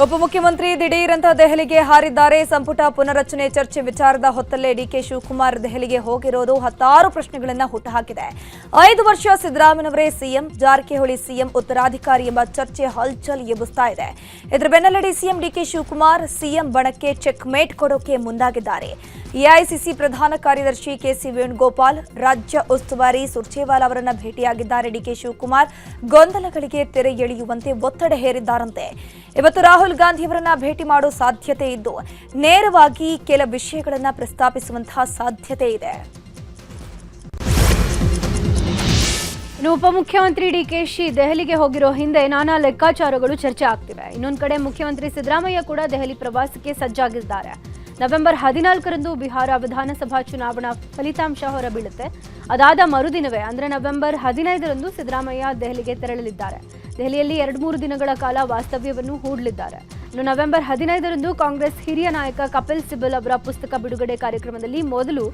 ಉಪಮುಖ್ಯಮಂತ್ರಿ ದಿಢೀರಂತ ದೆಹಲಿಗೆ ಹಾರಿದ್ದಾರೆ. ಸಂಪುಟ ಪುನರಚನೆ ಚರ್ಚೆ ವಿಚಾರದ ಹೊತ್ತಲ್ಲೇ ಡಿಕೆ ಶಿವಕುಮಾರ್ ದೆಹಲಿಗೆ ಹೋಗಿರೋದು ಹತ್ತಾರು ಪ್ರಶ್ನೆಗಳನ್ನು ಹುಟ್ಟುಹಾಕಿದೆ. 5 ವರ್ಷ ಸಿದ್ದರಾಮಯ್ಯನವರೇ ಸಿಎಂ, ಜಾರಕಿಹೊಳಿ ಸಿಎಂ ಉತ್ತರಾಧಿಕಾರಿ ಎಂಬ ಚರ್ಚೆ ಹಲ್ಚಲ್ ಎಬ್ಬಿಸ್ತಾ ಇದೆ. ಇದರ ಬೆನ್ನಲ್ಲೇ ಸಿಎಂ ಡಿಕೆ ಶಿವಕುಮಾರ್ ಸಿಎಂ ಬಣಕ್ಕೆ ಚೆಕ್ ಮೇಟ್ ಕೊಡೋಕೆ ಮುಂದಾಗಿದ್ದಾರೆ. ಎಐಸಿಸಿ ಪ್ರಧಾನ ಕಾರ್ಯದರ್ಶಿ ಕೆಸಿ ವೇಣುಗೋಪಾಲ್, ರಾಜ್ಯ ಉಸ್ತುವಾರಿ ಸುರ್ಜೇವಾಲಾ ಅವರನ್ನ ಭೇಟಿಯಾಗಿದ್ದಾರೆ. ಡಿಕೆ ಶಿವಕುಮಾರ್ ಗೊಂದಲಗಳಿಗೆ ತೆರೆ ಎಳೆಯುವಂತೆ ಒತ್ತಡ ಹೇರಿದ್ದಾರಂತೆ. ಇವತ್ತು ರಾಹುಲ್ ಗಾಂಧಿ ಅವರನ್ನ ಭೇಟಿ ಮಾಡೋ ಸಾಧ್ಯತೆ ಇದ್ದು ನೇರವಾಗಿ ಕೆಲ ವಿಷಯಗಳನ್ನು ಪ್ರಸ್ತಾಪಿಸುವಂತಹ ಸಾಧ್ಯತೆ ಇದೆ. ಉಪಮುಖ್ಯಮಂತ್ರಿ ಡಿಕೆಶಿ ದೆಹಲಿಗೆ ಹೋಗಿರೋ ಹಿಂದೆ ನಾನಾ ಲೆಕ್ಕಾಚಾರಗಳು ಚರ್ಚೆ ಆಗ್ತಿವೆ. ಇನ್ನೊಂದು ಕಡೆ ಮುಖ್ಯಮಂತ್ರಿ ಸಿದ್ದರಾಮಯ್ಯ ಕೂಡ ದೆಹಲಿ ಪ್ರವಾಸಕ್ಕೆ ಸಜ್ಜಾಗಿದ್ದಾರೆ. ನವೆಂಬರ್ 14ರಂದು ಬಿಹಾರ ವಿಧಾನಸಭಾ ಚುನಾವಣಾ ಫಲಿತಾಂಶ ಹೊರಬೀಳುತ್ತೆ. ಅದಾದ ಮರುದಿನವೇ ಅಂದರೆ ನವೆಂಬರ್ 15ರಂದು ಸಿದ್ದರಾಮಯ್ಯ ದೆಹಲಿಗೆ ತೆರಳಲಿದ್ದಾರೆ. ದೆಹಲಿಯಲ್ಲಿ 2-3 ದಿನಗಳ ಕಾಲ ವಾಸ್ತವ್ಯವನ್ನು ಹೂಡಲಿದ್ದಾರೆ. ಇನ್ನು ನವೆಂಬರ್ 15ರಂದು ಕಾಂಗ್ರೆಸ್ ಹಿರಿಯ ನಾಯಕ ಕಪಿಲ್ ಸಿಬಲ್ ಅವರ ಪುಸ್ತಕ ಬಿಡುಗಡೆ ಕಾರ್ಯಕ್ರಮದಲ್ಲಿ ಮೊದಲು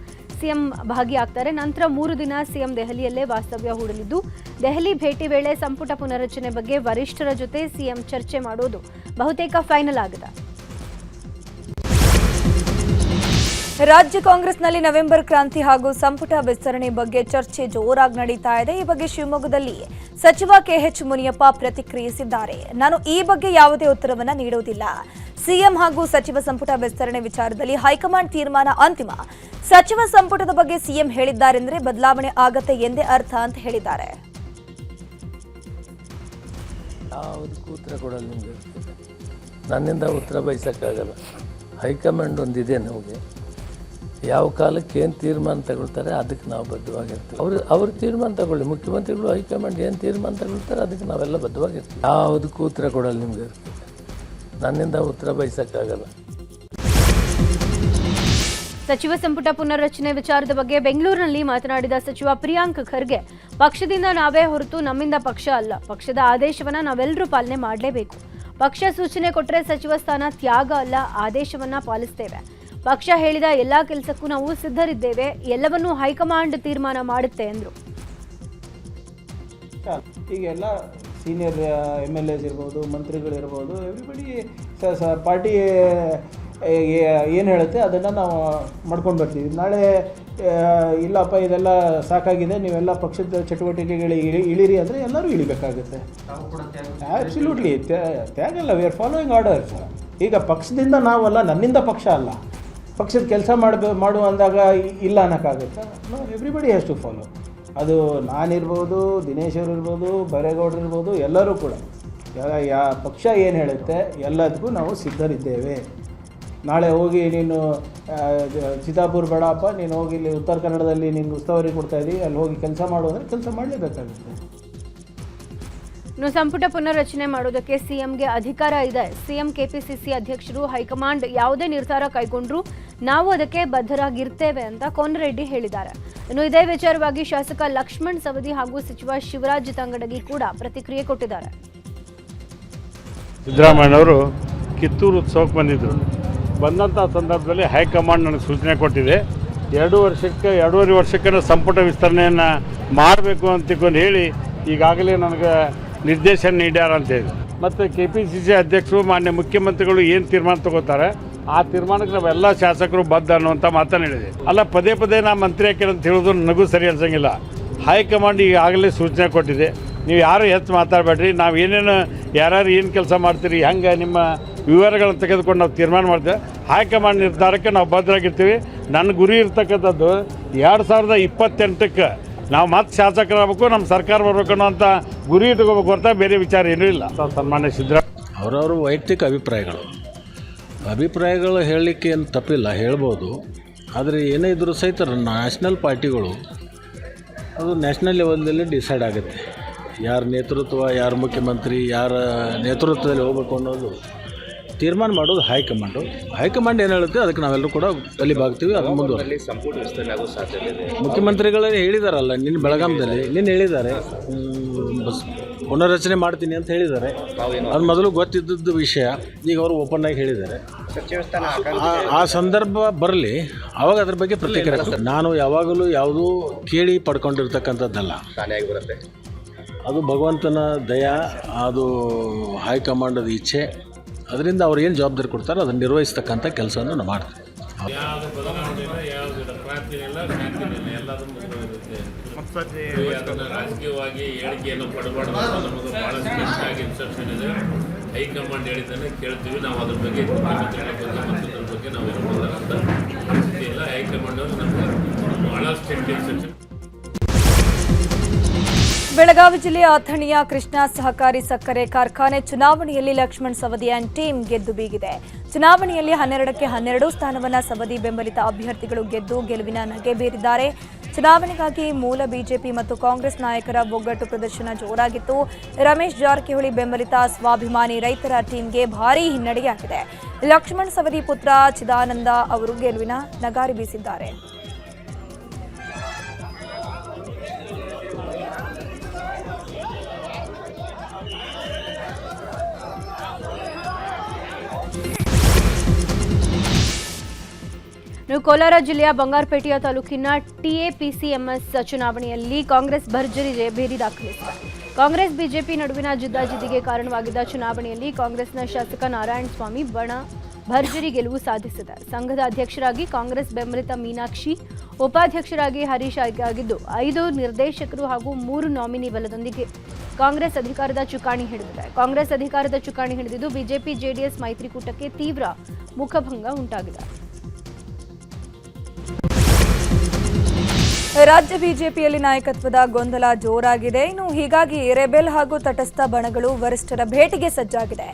ಸಿಎಂ ಭಾಗಿಯಾಗ್ತಾರೆ. ನಂತರ 3 ದಿನ ಸಿಎಂ ದೆಹಲಿಯಲ್ಲೇ ವಾಸ್ತವ್ಯ ಹೂಡಲಿದ್ದು, ದೆಹಲಿ ಭೇಟಿ ವೇಳೆ ಸಂಪುಟ ಪುನರಚನೆ ಬಗ್ಗೆ ವರಿಷ್ಠರ ಜೊತೆ ಸಿಎಂ ಚರ್ಚೆ ಮಾಡೋದು ಬಹುತೇಕ ಫೈನಲ್ ಆಗಿದೆ. ರಾಜ್ಯ ಕಾಂಗ್ರೆಸ್ನಲ್ಲಿ ನವೆಂಬರ್ ಕ್ರಾಂತಿ ಹಾಗೂ ಸಂಪುಟ ವಿಸ್ತರಣೆ ಬಗ್ಗೆ ಚರ್ಚೆ ಜೋರಾಗಿ ನಡೀತಾ ಇದೆ. ಈ ಬಗ್ಗೆ ಶಿವಮೊಗ್ಗದಲ್ಲಿ ಸಚಿವ ಕೆಎಚ್ ಮುನಿಯಪ್ಪ ಪ್ರತಿಕ್ರಿಯಿಸಿದ್ದಾರೆ. ನಾನು ಈ ಬಗ್ಗೆ ಯಾವುದೇ ಉತ್ತರವನ್ನ ನೀಡುವುದಿಲ್ಲ. ಸಿಎಂ ಹಾಗೂ ಸಚಿವ ಸಂಪುಟ ವಿಸ್ತರಣೆ ವಿಚಾರದಲ್ಲಿ ಹೈಕಮಾಂಡ್ ತೀರ್ಮಾನ ಅಂತಿಮ. ಸಚಿವ ಸಂಪುಟದ ಬಗ್ಗೆ ಸಿಎಂ ಹೇಳಿದ್ದಾರೆಂದ್ರೆ ಬದಲಾವಣೆ ಆಗತ್ತೆ ಎಂದೇ ಅರ್ಥ ಅಂತ ಹೇಳಿದ್ದಾರೆ. ನನ್ನಿಂದ ಉತ್ತರ ಬಯಸಕ್ಕಾಗಲ್ಲ. ಹೈಕಮಾಂಡ್ ಒಂದಿದೆ ನಮಗೆ. ಯಾವ ಕಾಲಕ್ಕೆ ಏನು ತೀರ್ಮಾನ ತಗೊಳ್ತಾರೆ ಅದಕ್ಕೆ ನಾವು ಬದ್ಧವಾಗಿರ್ತೀವಿ. ಅವ್ರು ತೀರ್ಮಾನ ತಗೊಳ್ಳಿ. ಮುಖ್ಯಮಂತ್ರಿಗಳು ಹೈಕಮಾಂಡ್ ಏನು ತೀರ್ಮಾನ ತಗೊಳ್ತಾರೆ ಅದಕ್ಕೆ ನಾವೆಲ್ಲ ಬದ್ಧವಾಗಿರ್ತೀವಿ. ಯಾವುದಕ್ಕೂ ಉತ್ತರ ಕೊಡಲ್ಲ ನಿಮಗೆ. ನನ್ನಿಂದ ಉತ್ತರ ಬಯಸಕ್ಕಾಗಲ್ಲ. ಸಚಿವ ಸಂಪುಟ ಪುನರ್ರಚನೆ ವಿಚಾರದ ಬಗ್ಗೆ ಬೆಂಗಳೂರಿನಲ್ಲಿ ಮಾತನಾಡಿದ ಸಚಿವ ಪ್ರಿಯಾಂಕ್ ಖರ್ಗೆ, ಪಕ್ಷದಿಂದ ನಾವೇ ಹೊರತು ನಮ್ಮಿಂದ ಪಕ್ಷ ಅಲ್ಲ. ಪಕ್ಷದ ಆದೇಶವನ್ನ ನಾವೆಲ್ಲರೂ ಪಾಲನೆ ಮಾಡಲೇಬೇಕು. ಪಕ್ಷ ಸೂಚನೆ ಕೊಟ್ಟರೆ ಸಚಿವ ಸ್ಥಾನ ತ್ಯಾಗ ಅಲ್ಲ, ಆದೇಶವನ್ನ ಪಾಲಿಸ್ತೇವೆ. ಪಕ್ಷ ಹೇಳಿದ ಎಲ್ಲಾ ಕೆಲಸಕ್ಕೂ ನಾವು ಸಿದ್ಧರಿದ್ದೇವೆ. ಎಲ್ಲವನ್ನೂ ಹೈಕಮಾಂಡ್ ತೀರ್ಮಾನ ಮಾಡುತ್ತೆ ಎಂದರು. ಈಗ ಎಲ್ಲ ಸೀನಿಯರ್ MLAs ಇರ್ಬೋದು, ಮಂತ್ರಿಗಳಿರ್ಬೋದು, ಎವ್ರಿಬಡಿ ಪಾರ್ಟಿ ಏನು ಹೇಳುತ್ತೆ ಅದನ್ನು ನಾವು ಮಾಡ್ಕೊಂಡು ಬರ್ತೀವಿ. ನಾಳೆ ಇಲ್ಲಪ್ಪ ಇದೆಲ್ಲ ಸಾಕಾಗಿದೆ, ನೀವೆಲ್ಲ ಪಕ್ಷದ ಚಟುವಟಿಕೆಗಳಿಗೆ ಇಳಿರಿ ಅಂದರೆ ಎಲ್ಲರೂ ಇಳಿಬೇಕಾಗುತ್ತೆ. ಆ್ಯಕ್ಚುಲೂಟ್ಲಿ ತ್ಯಾಗಲ್ಲ. We are following orders. ಈಗ ಪಕ್ಷದಿಂದ ನಾವಲ್ಲ, ನನ್ನಿಂದ ಪಕ್ಷ ಅಲ್ಲ. ಪಕ್ಷದ ಕೆಲಸ ಮಾಡು ಅಂದಾಗ ಇಲ್ಲ ಅನ್ನೋಕ್ಕಾಗುತ್ತೆ. No, everybody has to follow. ಅದು ನಾನಿರ್ಬೋದು, ದಿನೇಶ್ ಅವರು ಇರ್ಬೋದು, ಬೈರೇಗೌಡರು ಇರ್ಬೋದು, ಎಲ್ಲರೂ ಕೂಡ ಪಕ್ಷ ಏನು ಹೇಳುತ್ತೆ ಎಲ್ಲದಕ್ಕೂ ನಾವು ಸಿದ್ಧರಿದ್ದೇವೆ. ನಾಳೆ ಹೋಗಿ ನೀನು ಚಿತ್ತಾಪುರ ಬೇಡಪ್ಪ, ನೀನು ಹೋಗಿ ಇಲ್ಲಿ ಉತ್ತರ ಕನ್ನಡದಲ್ಲಿ ನಿನ್ಗೆ ಉಸ್ತುವಾರಿ ಕೊಡ್ತಾಯಿದ್ದೀವಿ, ಅಲ್ಲಿ ಹೋಗಿ ಕೆಲಸ ಮಾಡು ಅಂದರೆ ಕೆಲಸ ಮಾಡಲೇಬೇಕಾಗುತ್ತೆ. ಇನ್ನು ಸಂಪುಟ ಪುನರ್ರಚನೆ ಮಾಡೋದಕ್ಕೆ ಸಿಎಂಗೆ ಅಧಿಕಾರ ಇದೆ. ಸಿಎಂ ಕೆಪಿಸಿಸಿ ಅಧ್ಯಕ್ಷರು ಹೈಕಮಾಂಡ್ ಯಾವುದೇ ನಿರ್ಧಾರ ಕೈಗೊಂಡ್ರೂ ನಾವು ಅದಕ್ಕೆ ಬದ್ಧರಾಗಿರ್ತೇವೆ ಅಂತ ಕೋನರೆಡ್ಡಿ ಹೇಳಿದ್ದಾರೆ. ಇನ್ನು ಇದೇ ವಿಚಾರವಾಗಿ ಶಾಸಕ ಲಕ್ಷ್ಮಣ್ ಸವದಿ ಹಾಗೂ ಸಚಿವ ಶಿವರಾಜ್ ತಂಗಡಗಿ ಕೂಡ ಪ್ರತಿಕ್ರಿಯೆ ಕೊಟ್ಟಿದ್ದಾರೆ. ಸಿದ್ದರಾಮಯ್ಯನವರು ಕಿತ್ತೂರು ಉತ್ಸವಕ್ಕೆ ಬಂದಂಥ ಸಂದರ್ಭದಲ್ಲಿ ಹೈಕಮಾಂಡ್ ನನಗೆ ಸೂಚನೆ ಕೊಟ್ಟಿದೆ. 2 ವರ್ಷಕ್ಕೆ ಸಂಪುಟ ವಿಸ್ತರಣೆಯನ್ನು ಮಾಡಬೇಕು ಅಂತಿಕೊಂಡು ಹೇಳಿ ಈಗಾಗಲೇ ನನಗೆ ನಿರ್ದೇಶನ ನೀಡ್ಯಾರ ಅಂತ ಹೇಳಿ. ಮತ್ತು KPCC ಅಧ್ಯಕ್ಷರು ಮಾನ್ಯ ಮುಖ್ಯಮಂತ್ರಿಗಳು ಏನು ತೀರ್ಮಾನ ತಗೋತಾರೆ ಆ ತೀರ್ಮಾನಕ್ಕೆ ನಾವೆಲ್ಲ ಶಾಸಕರು ಬದ್ಧ ಅನ್ನುವಂಥ ಮಾತನ್ನು ಹೇಳಿದೆ. ಅಲ್ಲ, ಪದೇ ಪದೇ ನಾ ಮಂತ್ರಿ ಹಾಕಿರ ಅಂತ ಹೇಳೋದು ನನಗೂ ಸರಿ ಅನ್ಸಂಗಿಲ್ಲ. ಹೈಕಮಾಂಡ್ ಈಗಾಗಲೇ ಸೂಚನೆ ಕೊಟ್ಟಿದೆ. ನೀವು ಯಾರು ಹೆಚ್ಚು ಮಾತಾಡಬೇಡ್ರಿ. ನಾವು ಏನೇನು ಯಾರ್ಯಾರು ಏನು ಕೆಲಸ ಮಾಡ್ತೀರಿ, ಹೆಂಗೆ ನಿಮ್ಮ ವಿವರಗಳನ್ನು ತೆಗೆದುಕೊಂಡು ನಾವು ತೀರ್ಮಾನ ಮಾಡ್ತೇವೆ. ಹೈಕಮಾಂಡ್ ನಿರ್ಧಾರಕ್ಕೆ ನಾವು ಬದ್ಧರಾಗಿರ್ತೀವಿ. ನನ್ನ ಗುರಿ ಇರ್ತಕ್ಕಂಥದ್ದು 2028ಕ್ಕೆ ನಾವು ಮತ್ತೆ ಶಾಸಕರಾಗಬೇಕು, ನಮ್ಮ ಸರ್ಕಾರ ಬರಬೇಕು ಅನ್ನೋಂಥ ಗುರಿ ಇಟ್ಕೋಬೇಕು ಹೊರತ ಬೇರೆ ವಿಚಾರ ಏನೂ ಇಲ್ಲ. ಸನ್ಮಾನ್ಯ ಸಿದ್ದರಾಮಯ್ಯ ಅವರವರು ವೈಯಕ್ತಿಕ ಅಭಿಪ್ರಾಯಗಳು ಹೇಳಲಿಕ್ಕೆ ಏನು ತಪ್ಪಿಲ್ಲ, ಹೇಳ್ಬೋದು. ಆದರೆ ಏನೇ ಇದ್ದರೂ ಸಹಿತ ನ್ಯಾಷನಲ್ ಪಾರ್ಟಿಗಳು ಅದು ನ್ಯಾಷನಲ್ ಲೆವೆಲ್ನಲ್ಲಿ ಡಿಸೈಡ್ ಆಗುತ್ತೆ. ಯಾರ ನೇತೃತ್ವ, ಯಾರ ಮುಖ್ಯಮಂತ್ರಿ, ಯಾರ ನೇತೃತ್ವದಲ್ಲಿ ಹೋಗಬೇಕು ಅನ್ನೋದು ತೀರ್ಮಾನ ಮಾಡೋದು ಹೈಕಮಾಂಡ್ ಏನು ಹೇಳುತ್ತೆ ಅದಕ್ಕೆ ನಾವೆಲ್ಲರೂ ಕೂಡ ತಲೆಬಾಗ್ತೀವಿ. ಅದು ಮುಂದುವರೆಲಿ. ಸಂಪುಟ ವಿಸ್ತರಣೆ ಆಗೋ ಸಾಧ್ಯತೆ ಇದೆ. ಮುಖ್ಯಮಂತ್ರಿಗಳೇ ಹೇಳಿದಾರಲ್ಲ, ನಿನ್ನ ಬೆಳಗಾಂದಲ್ಲಿ ಹೇಳಿದ್ದಾರೆ ಪುನರ್ರಚನೆ ಮಾಡ್ತೀನಿ ಅಂತ ಹೇಳಿದ್ದಾರೆ. ಅದು ಮೊದಲು ಗೊತ್ತಿದ್ದದ್ದು ವಿಷಯ, ಈಗ ಅವರು ಓಪನ್ ಆಗಿ ಹೇಳಿದ್ದಾರೆ. ಆ ಸಂದರ್ಭ ಬರಲಿ, ಆವಾಗ ಅದ್ರ ಬಗ್ಗೆ ಪ್ರತಿಕ್ರಿಯೆ. ನಾನು ಯಾವಾಗಲೂ ಯಾವುದೂ ಕೇಳಿ ಪಡ್ಕೊಂಡಿರ್ತಕ್ಕಂಥದ್ದಲ್ಲ. ಅದು ಭಗವಂತನ ದಯ, ಅದು ಹೈಕಮಾಂಡದ ಇಚ್ಛೆ. ಅದರಿಂದ ಅವ್ರು ಏನು ಜವಾಬ್ದಾರಿ ಕೊಡ್ತಾರೋ ಅದನ್ನು ನಿರ್ವಹಿಸ್ತಕ್ಕಂಥ ಕೆಲಸವನ್ನು ನಾವು ಮಾಡ್ತೀವಿ. ರಾಜಕೀಯವಾಗಿ ಹೇಳಿಕೆಯನ್ನು ಪಡಬಾರ್ದು ನಮಗೆ ಭಾಳಷ್ಟು ಹೆಚ್ಚಾಗಿ ಇನ್ಸ್ಟ್ರಕ್ಷನ್ ಇದೆ. ಹೈಕಮಾಂಡ್ ಹೇಳಿದ್ದನ್ನೇ ಕೇಳ್ತೀವಿ ನಾವು. ಅದ್ರ ಬಗ್ಗೆ ಮುಖ್ಯಮಂತ್ರಿಗಳ ಬಗ್ಗೆ ಮತ್ತೊಂದ್ರ ಬಗ್ಗೆ ನಾವು ಇರಬಾರ್ದಂತ ಇಲ್ಲ. ಹೈಕಮಾಂಡ್ ಅವರು ನಮಗೆ ಭಾಳಷ್ಟು ಇನ್ಸ್ಟ್ರಕ್ಷನ್. ಬೆಳಗಾವಿ ಜಿಲ್ಲೆಯ ಅಥಣಿಯ ಕೃಷ್ಣ ಸಹಕಾರಿ ಸಕ್ಕರೆ ಕಾರ್ಖಾನೆ ಚುನಾವಣೆಯಲ್ಲಿ ಲಕ್ಷ್ಮಣ್ ಸವದಿ ಅಂಡ್ ಟೀಮ್ ಗೆದ್ದು ಬೀಗಿದೆ. ಚುನಾವಣೆಯಲ್ಲಿ 12ಕ್ಕೆ 12 ಸ್ಥಾನವನ್ನ ಸವದಿ ಬೆಂಬಲಿತ ಅಭ್ಯರ್ಥಿಗಳು ಗೆದ್ದು ಗೆಲುವಿನ ನಗೆ ಬೀರಿದ್ದಾರೆ. ಚುನಾವಣೆಗಾಗಿ ಮೂಲ ಬಿಜೆಪಿ ಮತ್ತು ಕಾಂಗ್ರೆಸ್ ನಾಯಕರ ಒಗ್ಗಟ್ಟು ಪ್ರದರ್ಶನ ಜೋರಾಗಿತ್ತು. ರಮೇಶ್ ಜಾರಕಿಹೊಳಿ ಬೆಂಬಲಿತ ಸ್ವಾಭಿಮಾನಿ ರೈತರ ಟೀಮ್ಗೆ ಭಾರೀ ಹಿನ್ನಡೆಯಾಗಿದೆ. ಲಕ್ಷ್ಮಣ್ ಸವದಿ ಪುತ್ರ ಚಿದಾನಂದ ಅವರು ಗೆಲುವಿನ ನಗಾರಿ ಬೀಸಿದ್ದಾರೆ. ಕೋಲಾರ ಜಿಲ್ಲೆಯ ಬಂಗಾರಪೇಟೆಯ ತಾಲೂಕಿನ ಟಿಎಪಿಸಿಎಂಎಸ್ ಚುನಾವಣೆಯಲ್ಲಿ ಕಾಂಗ್ರೆಸ್ ಭರ್ಜರಿ ಜಯಭೇರಿ ದಾಖಲಿಸಿದೆ. ಕಾಂಗ್ರೆಸ್ ಬಿಜೆಪಿ ನಡುವಿನ ಜಿದ್ದಾಜಿದ್ದಿಗೆ ಕಾರಣವಾಗಿದ್ದ ಚುನಾವಣೆಯಲ್ಲಿ ಕಾಂಗ್ರೆಸ್ನ ಶಾಸಕ ನಾರಾಯಣಸ್ವಾಮಿ ಬಣ ಭರ್ಜರಿ ಗೆಲುವು ಸಾಧಿಸಿದೆ. ಸಂಘದ ಅಧ್ಯಕ್ಷರಾಗಿ ಕಾಂಗ್ರೆಸ್ ಬೆಂಬಲಿತ ಮೀನಾಕ್ಷಿ, ಉಪಾಧ್ಯಕ್ಷರಾಗಿ ಹರೀಶ್ ಆಯ್ಕೆಯಾಗಿದ್ದು 5 ನಿರ್ದೇಶಕರು ಹಾಗೂ 3 ನಾಮಿನಿ ಬಲದೊಂದಿಗೆ ಕಾಂಗ್ರೆಸ್ ಅಧಿಕಾರದ ಚುಕ್ಕಾಣಿ ಹಿಡಿದಿದೆ. ಕಾಂಗ್ರೆಸ್ ಅಧಿಕಾರದ ಚುಕ್ಕಾಣಿ ಹಿಡಿದಿದ್ದು ಬಿಜೆಪಿ ಜೆಡಿಎಸ್ ಮೈತ್ರಿಕೂಟಕ್ಕೆ ತೀವ್ರ ಮುಖಭಂಗ ಉಂಟಾಗಿದೆ. ರಾಜ್ಯ ಬಿಜೆಪಿಯಲ್ಲಿ ನಾಯಕತ್ವದ ಗೊಂದಲ ಜೋರಾಗಿದೆ. ಇನ್ನು ಹೀಗಾಗಿ ರೆಬೆಲ್ ಹಾಗೂ ತಟಸ್ಥ ಬಣಗಳು ವರಿಷ್ಠರ ಭೇಟಿಗೆ ಸಜ್ಜಾಗಿದೆ.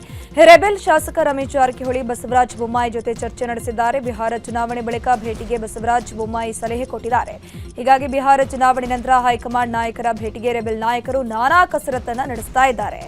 ರೆಬೆಲ್ ಶಾಸಕ ರಮೇಶ್ ಜಾರಕಿಹೊಳಿ ಬಸವರಾಜ ಬೊಮ್ಮಾಯಿ ಜೊತೆ ಚರ್ಚೆ ನಡೆಸಿದ್ದಾರೆ. ಬಿಹಾರ ಚುನಾವಣೆ ಬಳಿಕ ಭೇಟಿಗೆ ಬಸವರಾಜ ಬೊಮ್ಮಾಯಿ ಸಲಹೆ ಕೊಟ್ಟಿದ್ದಾರೆ. ಹೀಗಾಗಿ ಬಿಹಾರ ಚುನಾವಣೆ ನಂತರ ಹೈಕಮಾಂಡ್ ನಾಯಕರ ಭೇಟಿಗೆ ರೆಬೆಲ್ ನಾಯಕರು ನಾನಾ ಕಸರತ್ತನ್ನ ನಡೆಸ್ತಾ ಇದ್ದಾರೆ.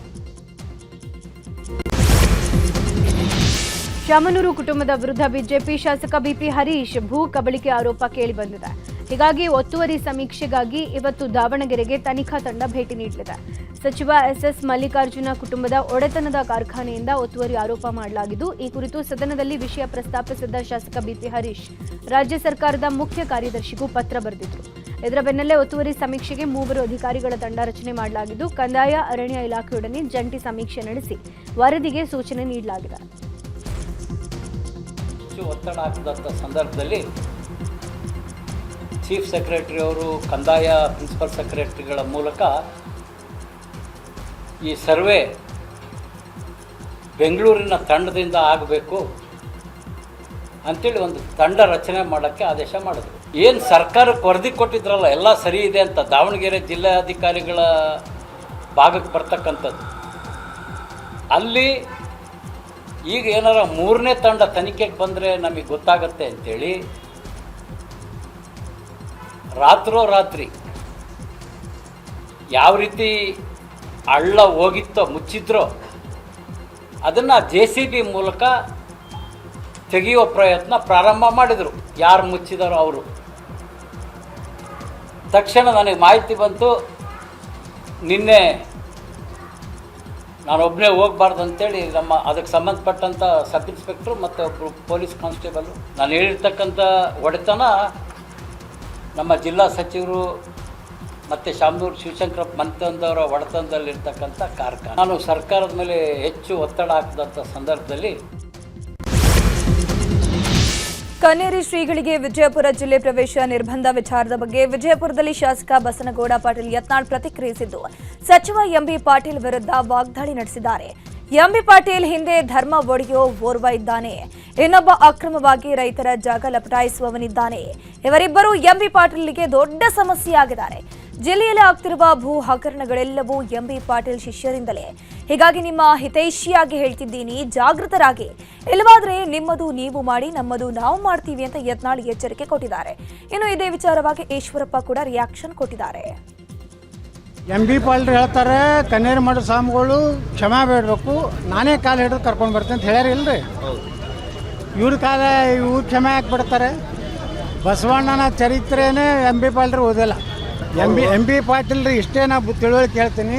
ಶಾಮನೂರು ಕುಟುಂಬದ ವಿರುದ್ಧ ಬಿಜೆಪಿ ಶಾಸಕ ಬಿಪಿ ಹರೀಶ್ ಭೂ ಕಬಳಿಕೆ ಆರೋಪ ಕೇಳಿಬಂದಿದೆ. ಹೀಗಾಗಿ ಒತ್ತುವರಿ ಸಮೀಕ್ಷೆಗಾಗಿ ಇವತ್ತು ದಾವಣಗೆರೆಗೆ ತನಿಖಾ ತಂಡ ಭೇಟಿ ನೀಡಲಿದೆ. ಸಚಿವ ಎಸ್ಎಸ್ ಮಲ್ಲಿಕಾರ್ಜುನ ಕುಟುಂಬದ ಒಡೆತನದ ಕಾರ್ಖಾನೆಯಿಂದ ಒತ್ತುವರಿ ಆರೋಪ ಮಾಡಲಾಗಿದ್ದು, ಈ ಕುರಿತು ಸದನದಲ್ಲಿ ವಿಷಯ ಪ್ರಸ್ತಾಪಿಸಿದ್ದ ಶಾಸಕ ಬಿಪಿ ಹರೀಶ್ ರಾಜ್ಯ ಸರ್ಕಾರದ ಮುಖ್ಯ ಕಾರ್ಯದರ್ಶಿಗೂ ಪತ್ರ ಬರೆದಿದ್ರು. ಇದರ ಬೆನ್ನಲ್ಲೇ ಒತ್ತುವರಿ ಸಮೀಕ್ಷೆಗೆ 3 ಅಧಿಕಾರಿಗಳ ತಂಡ ರಚನೆ ಮಾಡಲಾಗಿದ್ದು, ಕಂದಾಯ ಅರಣ್ಯ ಇಲಾಖೆಯೊಡನೆ ಜಂಟಿ ಸಮೀಕ್ಷೆ ನಡೆಸಿ ವರದಿಗೆ ಸೂಚನೆ ನೀಡಲಾಗಿದೆ. ಒತ್ತಡ ಹಾಕಿದಂಥ ಸಂದರ್ಭದಲ್ಲಿ ಚೀಫ್ ಸೆಕ್ರೆಟರಿ ಅವರು ಕಂದಾಯ ಪ್ರಿನ್ಸಿಪಲ್ ಸೆಕ್ರೆಟರಿಗಳ ಮೂಲಕ ಈ ಸರ್ವೆ ಬೆಂಗಳೂರಿನ ತಂಡದಿಂದ ಆಗಬೇಕು ಅಂಥೇಳಿ ಒಂದು ತಂಡ ರಚನೆ ಮಾಡೋಕ್ಕೆ ಆದೇಶ ಮಾಡಿದ್ರು. ಏನು ಸರ್ಕಾರಕ್ಕೆ ವರದಿ ಕೊಟ್ಟಿದ್ರಲ್ಲ ಎಲ್ಲ ಸರಿ ಇದೆ ಅಂತ ದಾವಣಗೆರೆ ಜಿಲ್ಲಾಧಿಕಾರಿಗಳ ಭಾಗಕ್ಕೆ ಬರ್ತಕ್ಕಂಥದ್ದು, ಅಲ್ಲಿ ಈಗ ಏನಾರ 3ನೇ ತಂಡ ತನಿಖೆಗೆ ಬಂದರೆ ನಮಗೆ ಗೊತ್ತಾಗತ್ತೆ ಅಂಥೇಳಿ ರಾತ್ರೋರಾತ್ರಿ ಯಾವ ರೀತಿ ಹಳ್ಳ ಹೋಗಿತ್ತೋ ಮುಚ್ಚಿದ್ರೋ ಅದನ್ನು JCB ಮೂಲಕ ತೆಗೆಯುವ ಪ್ರಯತ್ನ ಪ್ರಾರಂಭ ಮಾಡಿದರು. ಯಾರು ಮುಚ್ಚಿದಾರೋ ಅವರು. ತಕ್ಷಣ ನನಗೆ ಮಾಹಿತಿ ಬಂತು, ನಿನ್ನೆ ನಾನೊಬ್ಬನೇ ಹೋಗಬಾರ್ದು ಅಂತೇಳಿ ಅದಕ್ಕೆ ಸಂಬಂಧಪಟ್ಟಂಥ ಸಬ್ ಇನ್ಸ್ಪೆಕ್ಟ್ರು ಮತ್ತು ಒಬ್ಬರು ಪೊಲೀಸ್ ಕಾನ್ಸ್ಟೇಬಲು ನಾನು ಹೇಳಿರ್ತಕ್ಕಂಥ ಒಡೆತನ ನಮ್ಮ ಜಿಲ್ಲಾ ಸಚಿವರು ಮತ್ತು ಶಾಮನೂರು ಶಿವಶಂಕರಪ್ಪ ಮಂತಂದವರ ಒಡೆತನದಲ್ಲಿರ್ತಕ್ಕಂಥ ಕಾರ್ಖಾನೆ. ನಾನು ಸರ್ಕಾರದ ಮೇಲೆ ಹೆಚ್ಚು ಒತ್ತಡ ಹಾಕಿದಂಥ ಸಂದರ್ಭದಲ್ಲಿ ಕನ್ನೇರಿ ಶ್ರೀಗಳಿಗೆ ವಿಜಯಪುರ ಜಿಲ್ಲೆ ಪ್ರವೇಶ ನಿರ್ಬಂಧ ವಿಚಾರದ ಬಗ್ಗೆ ವಿಜಯಪುರದಲ್ಲಿ ಶಾಸಕ ಬಸನಗೌಡ ಪಾಟೀಲ್ ಯತ್ನಾಳ್ ಪ್ರತಿಕ್ರಿಯಿಸಿದ್ದು, ಸಚಿವ ಎಂಬಿ ಪಾಟೀಲ್ ವಿರುದ್ಧ ವಾಗ್ದಾಳಿ ನಡೆಸಿದ್ದಾರೆ. ಎಂಬಿ ಪಾಟೀಲ್ ಹಿಂದೆ ಧರ್ಮ ಒಡೆಯೋ ಓರ್ವ ಇದ್ದಾನೆ, ಇನ್ನೊಬ್ಬ ಅಕ್ರಮವಾಗಿ ರೈತರ ಜಾಗ ಲಪಟಾಯಿಸುವವನಿದ್ದಾನೆ. ಇವರಿಬ್ಬರು ಎಂಬಿ ಪಾಟೀಲ್ಗೆ ದೊಡ್ಡ ಸಮಸ್ಯೆಯಾಗಿದ್ದಾರೆ. ಜಿಲ್ಲೆಯಲ್ಲಿ ಆಗ್ತಿರುವ ಭೂ ಹಗರಣಗಳೆಲ್ಲವೂ ಎಂಬಿ ಪಾಟೀಲ್ ಶಿಷ್ಯರಿಂದಲೇ. ಹೀಗಾಗಿ ನಿಮ್ಮ ಹಿತೈಷಿಯಾಗಿ ಹೇಳ್ತಿದ್ದೀನಿ, ಜಾಗೃತರಾಗಿ. ಇಲ್ಲವಾದ್ರೆ ನಿಮ್ಮದು ನೀವು ಮಾಡಿ, ನಮ್ಮದು ನಾವು ಮಾಡ್ತೀವಿ ಅಂತ ಯತ್ನಾಳ್ ಎಚ್ಚರಿಕೆ ಕೊಟ್ಟಿದ್ದಾರೆ. ಇನ್ನು ಇದೇ ವಿಚಾರವಾಗಿ ಈಶ್ವರಪ್ಪ ಕೂಡ ರಿಯಾಕ್ಷನ್ ಕೊಟ್ಟಿದ್ದಾರೆ. ಎಂಬಿ ಪಾಟೀಲ್ ಹೇಳ್ತಾರೆ, ಕನ್ನೇರಿ ಮಠ ಸ್ವಾಮಿಗಳು ಕ್ಷಮೆ ಬೇಡಬೇಕು, ನಾನೇ ಕಾಲು ಹಿಡಿದು ಕರ್ಕೊಂಡು ಬರ್ತೀನಿ ಅಂತ ಹೇಳ್ಯಾರ ಇಲ್ರಿ. ಇವ್ರ ಕ್ಷಮೆ ಯಾಕೆ ಬಿಡ್ತಾರೆ? ಬಸವಣ್ಣನ ಚರಿತ್ರೆನೇ ಎಂಬಿ ಪಾಟೀಲ್ ಓದಿಲ್ಲ. ಎಂಬಿ ಪಾಟೀಲ್ ರೀ ಇಷ್ಟೇ ನಾ ತಿಳುವಳಿಕೆ ಹೇಳ್ತೀನಿ,